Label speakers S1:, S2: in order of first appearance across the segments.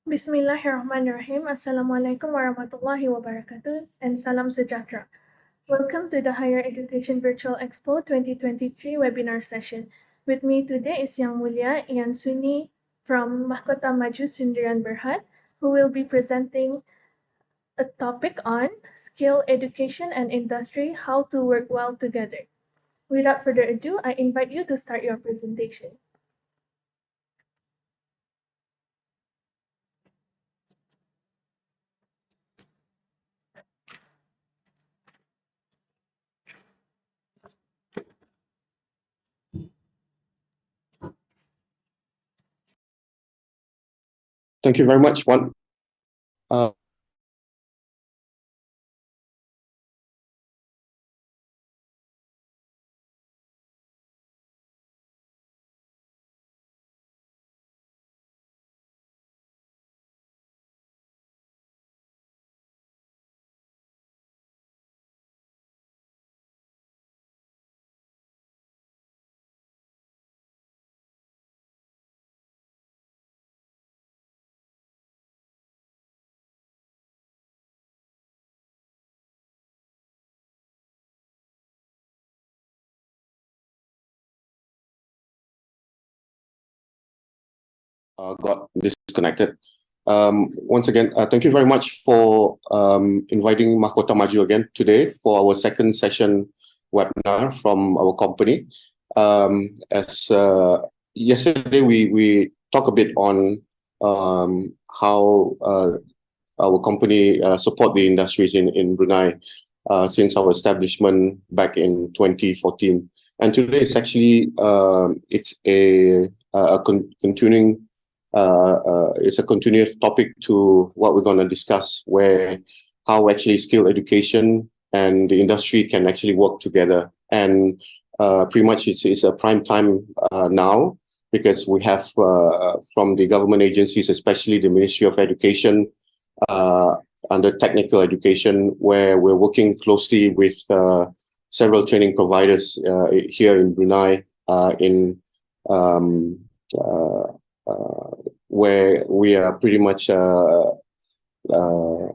S1: Bismillahirrahmanirrahim. Assalamualaikum warahmatullahi wabarakatuh and salam sejahtera. Welcome to the Higher Education Virtual Expo 2023 webinar session. With me today is Yang Mulia Ian Suni from Mahkota Maju Sendirian Berhad, who will be presenting a topic on skill education and industry, how to work well together. Without further ado, I invite you to start your presentation.
S2: Thank you very much, Wan. Got disconnected. Once again, thank you very much for inviting Mahkota Maju again today for our second session webinar from our company. As yesterday, we talked a bit on how our company support the industries in Brunei since our establishment back in 2014. And today it's actually it's a continuing it's a continuous topic to what we're going to discuss, where how actually skill education and the industry can actually work together. And pretty much it's a prime time now, because we have from the government agencies, especially the Ministry of Education, under technical education, where we're working closely with several training providers here in Brunei, where we are pretty much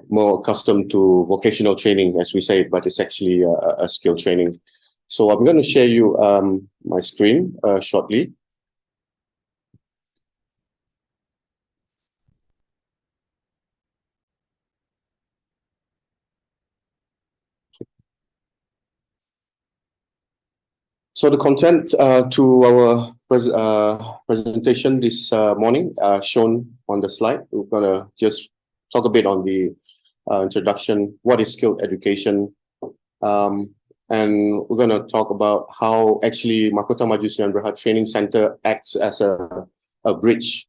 S2: more accustomed to vocational training, as we say, but it's actually a skill training. So I'm going to share you my screen shortly. So the content to our presentation this morning shown on the slide. We're going to just talk a bit on the introduction, what is skilled education, and we're going to talk about how actually Mahkota Maju Sdn Bhd Training Center acts as a bridge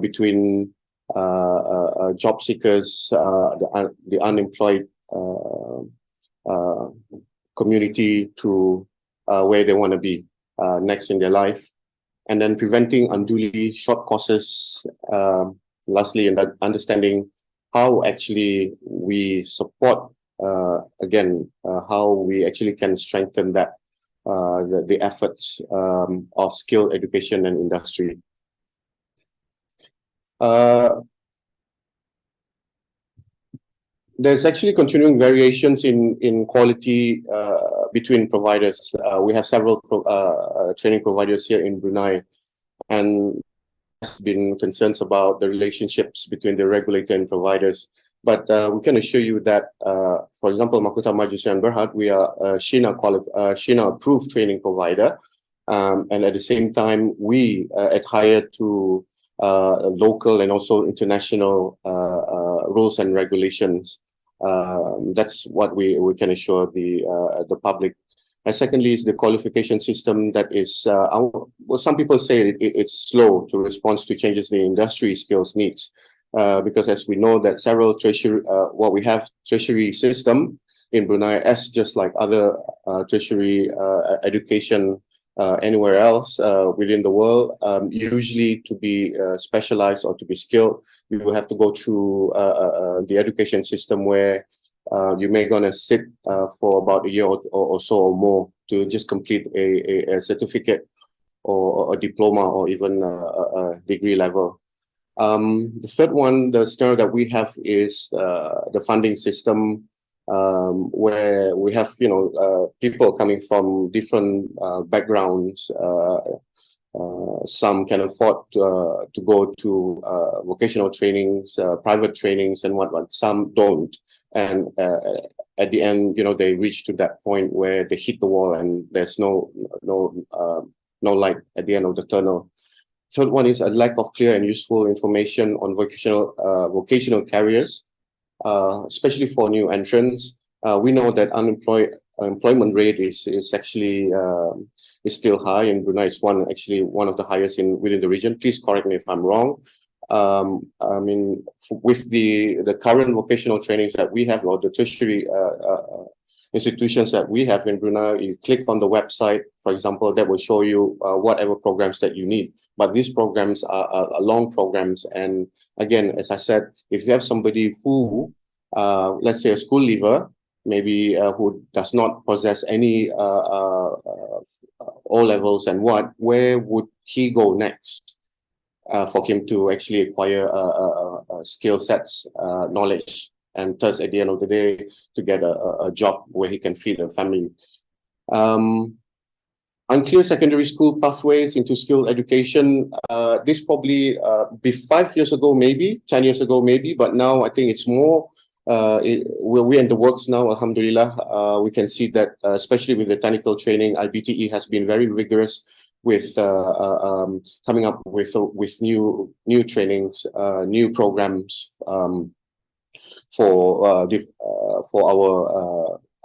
S2: between job seekers, the unemployed community to where they want to be next in their life, and then preventing unduly short courses. Lastly, and understanding how actually we support how we actually can strengthen that the efforts of skill education and industry. There's actually continuing variations in quality between providers. We have several training providers here in Brunei, and there's been concerns about the relationships between the regulator and providers. But we can assure you that, for example, Mahkota Maju Sdn Bhd, we are a SHINA approved training provider, and at the same time we adhere to local and also international rules and regulations. That's what we can assure the public. And secondly is the qualification system that is, well, some people say it's slow to respond to changes in the industry skills needs, because as we know that several treasury, we have treasury system in Brunei, as just like other tertiary education anywhere else within the world, usually to be specialized or to be skilled, you will have to go through the education system where you may gonna sit for about a year or so or more to just complete a certificate or a diploma or even a degree level. The third one, the scenario that we have is the funding system, where we have people coming from different backgrounds. Some can afford to go to vocational trainings, private trainings, and whatnot. Some don't, and at the end, they reach to that point where they hit the wall, and there's no light at the end of the tunnel. Third one is a lack of clear and useful information on vocational careers, especially for new entrants. We know that employment rate is actually is still high in Brunei. It's one of the highest within the region. Please correct me if I'm wrong. I mean, with the current vocational trainings that we have, or the tertiary institutions that we have in Brunei, you click on the website, for example, that will show you whatever programs that you need. But these programs are long programs. And again, as I said, if you have somebody who, let's say a school leaver, maybe who does not possess any O levels and where would he go next for him to actually acquire skill sets, knowledge, and thus at the end of the day to get a job where he can feed a family. Unclear secondary school pathways into skill education. This probably be 5 years ago, maybe 10 years ago, maybe, but now I think it's more. We're in the works now, alhamdulillah. We can see that, especially with the technical training, IBTE has been very rigorous with coming up with new trainings, new programs for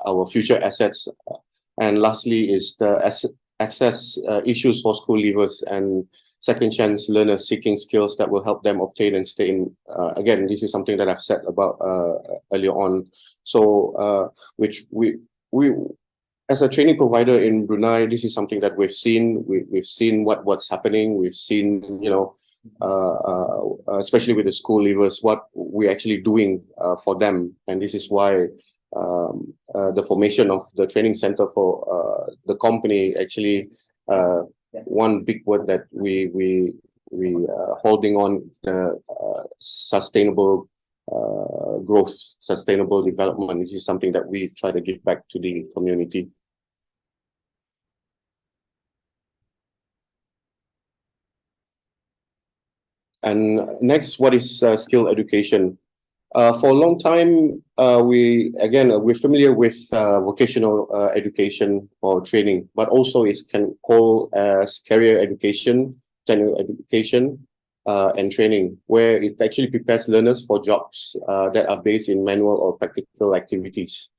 S2: our future assets. And lastly is the access issues for school leavers and second chance learners seeking skills that will help them obtain and stay in. Again, this is something that I've said about earlier on. So, which we as a training provider in Brunei, this is something that we've seen. We've seen what's happening. We've seen, especially with the school leavers, what we're actually doing for them. And this is why the formation of the training center for the company actually. One big word that we holding on the sustainable growth, sustainable development. This is something that we try to give back to the community. And next, what is skill education? For a long time, we're familiar with vocational education or training, but also it can call as career education, technical education, and training, where it actually prepares learners for jobs that are based in manual or practical activities,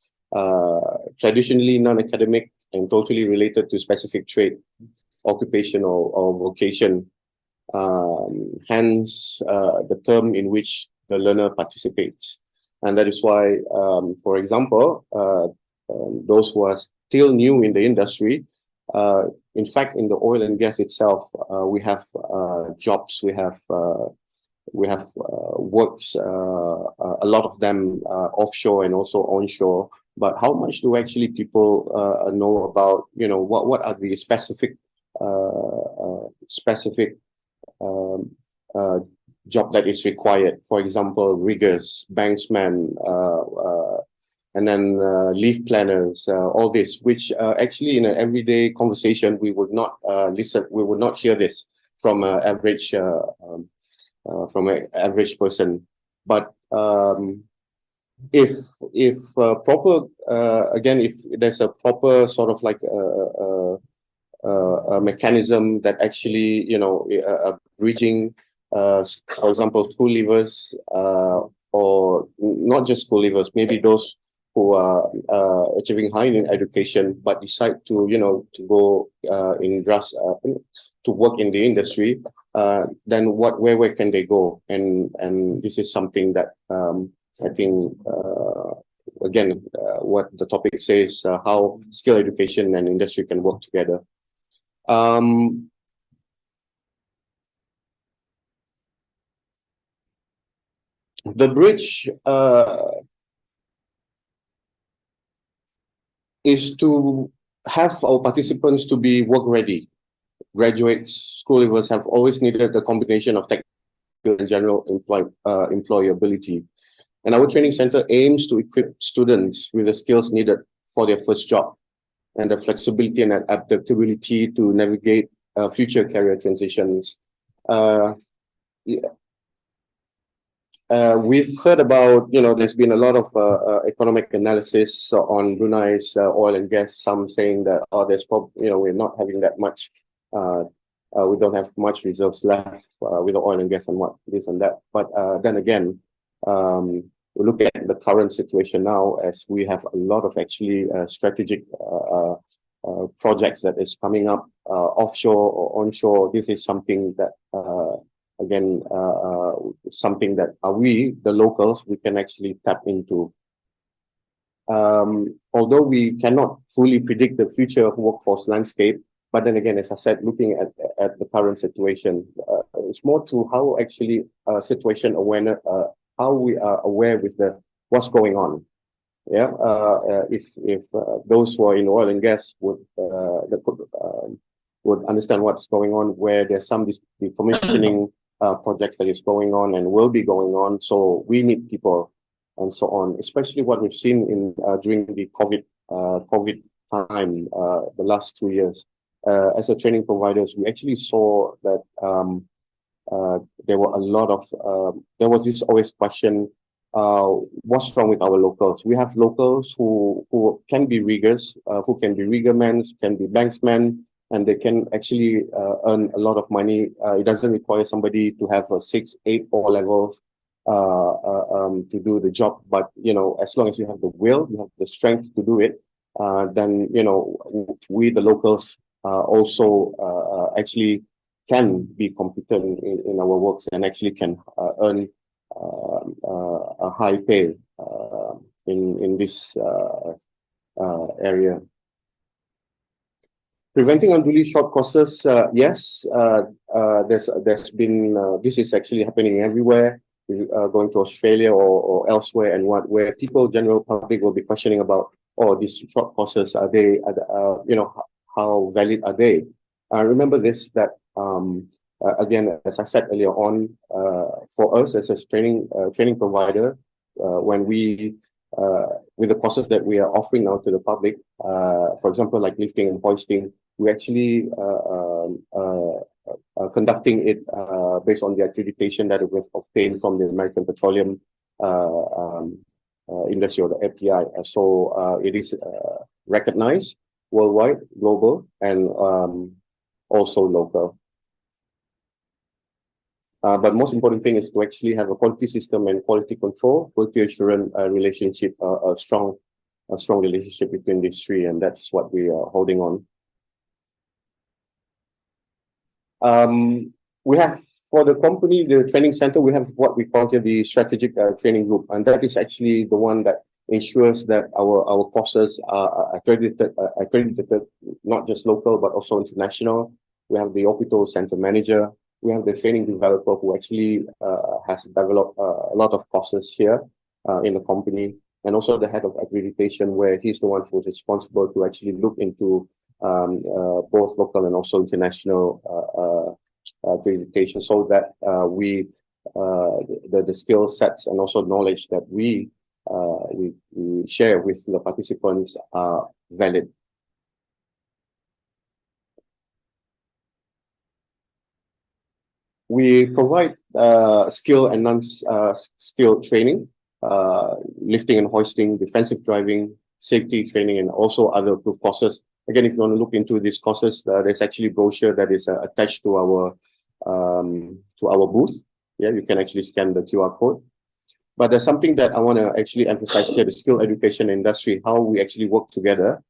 S2: traditionally non-academic and totally related to specific trade, occupation, or vocation. Hence, the term in which the learner participates. And that is why, for example, those who are still new in the industry, in fact, in the oil and gas itself, we have jobs, we have works, a lot of them offshore and also onshore. But how much do actually people know about, what are the specific job that is required? For example, riggers, banksmen, and then leave planners, all this, which actually in an everyday conversation we would not listen, we would not hear this from an average person. But if proper, again, if there's a proper sort of like a mechanism that actually, bridging, for example, school leavers, or not just school leavers, maybe those who are achieving high in education but decide to, to go to work in the industry, then where can they go? And this is something that I think again, what the topic says, how skill education and industry can work together. The bridge is to have our participants to be work ready. Graduates, school leavers have always needed the combination of and general employability. And our training center aims to equip students with the skills needed for their first job and the flexibility and adaptability to navigate future career transitions. We've heard about, there's been a lot of economic analysis on Brunei's oil and gas. Some saying that, there's probably, we're not having that much. We don't have much reserves left with the oil and gas and what this and that. But then again, we look at the current situation now as we have a lot of actually strategic projects that is coming up offshore or onshore. This is something that again, something that we, the locals, we can actually tap into. Although we cannot fully predict the future of workforce landscape, but then again, as I said, looking at the current situation, it's more to how actually situation awareness, how we are aware with what's going on. Yeah, if those who are in oil and gas would understand what's going on, where there's some decommissioning projects that is going on and will be going on. So we need people and so on, especially what we've seen in during the COVID time, the last 2 years. As a training providers, we actually saw that there were a lot of there was this always question, what's wrong with our locals? We have locals who can be riggers, who can be riggermen, can be banksmen, and they can actually earn a lot of money. It doesn't require somebody to have a 6, 8 or levels to do the job. But, as long as you have the will, you have the strength to do it, then, we, the locals, also actually can be competent in our works and actually can earn a high pay in this area. Preventing unduly short courses, yes, there's been, this is actually happening everywhere, going to Australia or elsewhere, and where people, general public, will be questioning about, these short courses, are they, how valid are they? Remember this, that again, as I said earlier on, for us as a training provider, when we with the courses that we are offering now to the public, for example, like lifting and hoisting, we actually conducting it based on the accreditation that we've obtained from the American Petroleum Industry, or the API. So it is recognized worldwide, global, and also local. But most important thing is to actually have a quality system and quality control, quality assurance relationship, a strong relationship between these three, and that's what we are holding on. We have, for the company, the training center, we have what we call here the strategic training group, and that is actually the one that ensures that our courses are accredited, not just local but also international. We have the Opito Center Manager. We have the training developer who actually has developed a lot of courses here in the company, and also the head of accreditation, where he's the one who's responsible to actually look into both local and also international accreditation, so that the skill sets and also knowledge that we share with the participants are valid. We provide skill and non-skill training, lifting and hoisting, defensive driving, safety training, and also other approved courses. Again, if you want to look into these courses, there's actually a brochure that is attached to our booth. Yeah, you can actually scan the QR code. But there's something that I want to actually emphasize here: the skill education industry, how we actually work together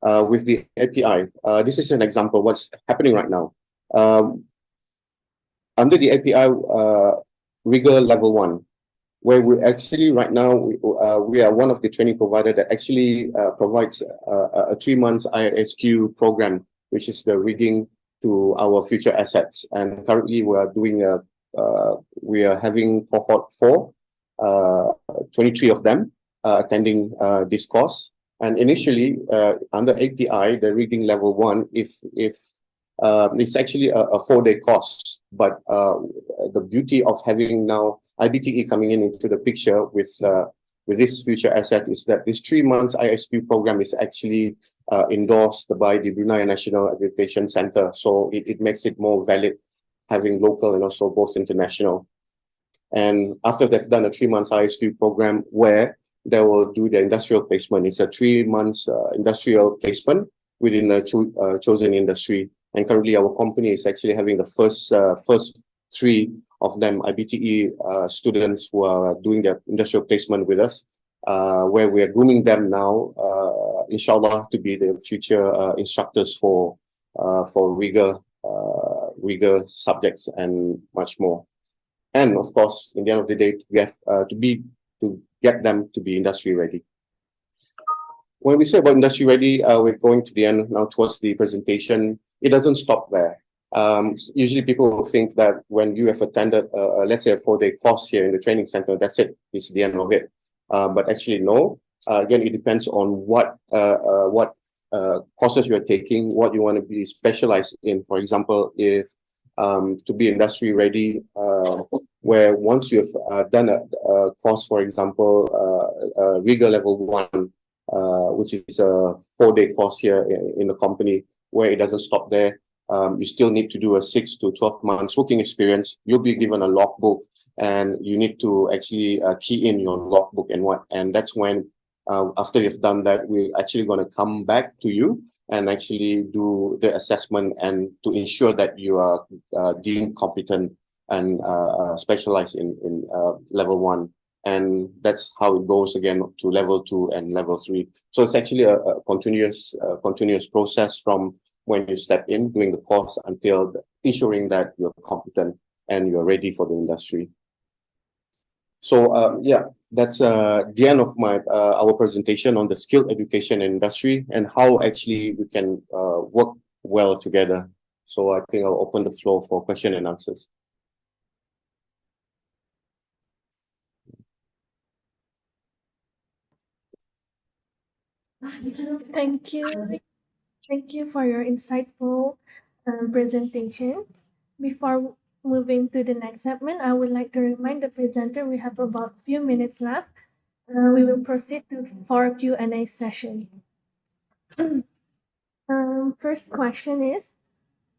S2: with the API. This is an example of what's happening right now. Under the API rigor level 1, where we actually right now, we are one of the training provider that actually provides a 3-month ISQ program, which is the rigging to our future assets. And currently we are doing we are having cohort 4, 23 of them attending this course. And initially under API, the rigging level 1, if It's actually a 4-day course, but the beauty of having now IBTE coming into the picture with this future asset is that this 3 months ISP program is actually endorsed by the Brunei National Accreditation Center. So it makes it more valid having local and also both international. And after they've done a 3 months ISQ program where they will do the industrial placement, it's a 3 months industrial placement within a chosen industry. And currently our company is actually having the first 3 of them IBTE students who are doing their industrial placement with us, where we are grooming them now, inshallah, to be the future instructors for rigor subjects and much more. And of course, in the end of the day, to get them to be industry ready. When we say about industry ready, we're going to the end now towards the presentation. It doesn't stop there. Usually people think that when you have attended, let's say a 4-day course here in the training center, that's it, it's the end of it. But actually no, again, it depends on what courses you're taking, what you want to be specialized in. For example, if to be industry ready, where once you've done a course, for example, rigor level 1, which is a 4-day course here in the company, where it doesn't stop there. You still need to do a 6 to 12 months working experience. You'll be given a logbook, and you need to actually key in your logbook and that's when after you've done that, we're actually going to come back to you and actually do the assessment and to ensure that you are deemed competent and specialized in level 1. And that's how it goes again to level 2 and level 3. So it's actually a continuous process from when you step in doing the course until ensuring that you're competent and you're ready for the industry. So yeah, that's the end of our presentation on the skilled education industry and how actually we can work well together. So I think I'll open the floor for question and answers.
S1: Thank you. Thank you for your insightful presentation. Before moving to the next segment, I would like to remind the presenter we have about few minutes left. We will proceed for Q&A session. First question is,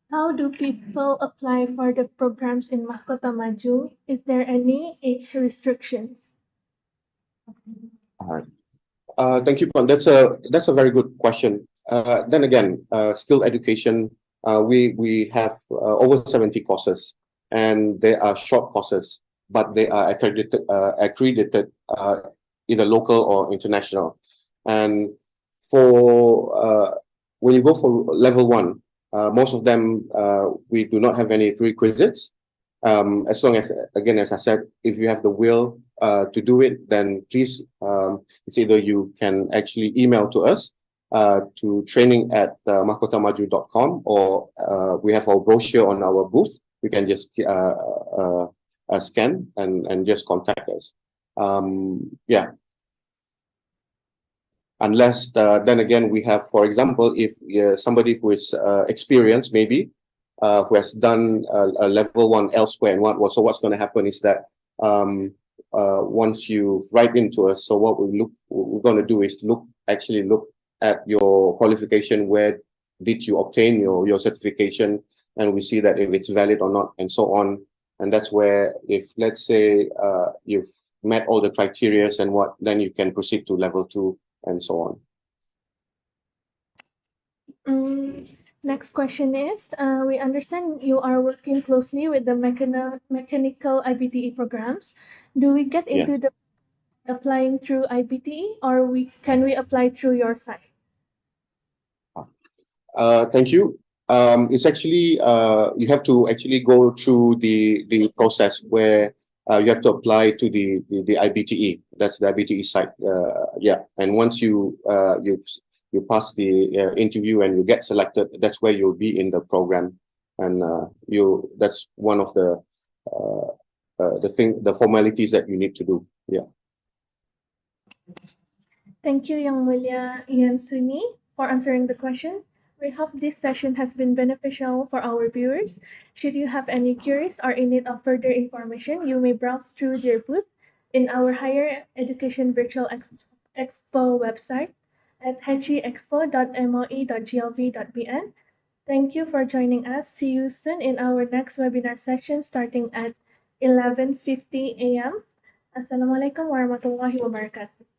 S1: how do people apply for the programs in Mahkota Maju? Is there any age restrictions?
S2: All right. Thank you, Pan. That's a very good question. Then again, skilled education, we have over 70 courses, and they are short courses, but they are accredited either local or international. And for when you go for level 1, most of them we do not have any prerequisites. As long as, again, as I said, if you have the will to do it, then please, it's either you can actually email to us to training@mahkotamaju.com, or we have our brochure on our booth. You can just scan and just contact us. Yeah. Unless, then again, we have, for example, if somebody who is experienced, maybe, who has done a level 1 elsewhere, and so what's going to happen is that once you write into us, so what we're going to do is actually look at your qualification. Where did you obtain your certification? And we see that if it's valid or not, and so on. And that's where, if let's say you've met all the criteria and then you can proceed to level 2 and so on.
S1: Next question is, we understand you are working closely with the mechanical IBTE programs. Do we get into the applying through IBTE, or can we apply through your site?
S2: Thank you. It's actually you have to actually go through the process where you have to apply to the IBTE. That's the IBTE site. Yeah, and once you pass the interview and you get selected, that's where you'll be in the program, and that's one of the formalities that you need to do. Yeah.
S1: Thank you, Yang Mulia Ian Suni, for answering the question. We hope this session has been beneficial for our viewers. Should you have any queries or in need of further information, you may browse through their booth in our Higher Education Virtual Expo website at hechiexpo.moe.gov.bn. Thank you for joining us. See you soon in our next webinar session starting at 11:50 a.m. Assalamualaikum warahmatullahi wabarakatuh.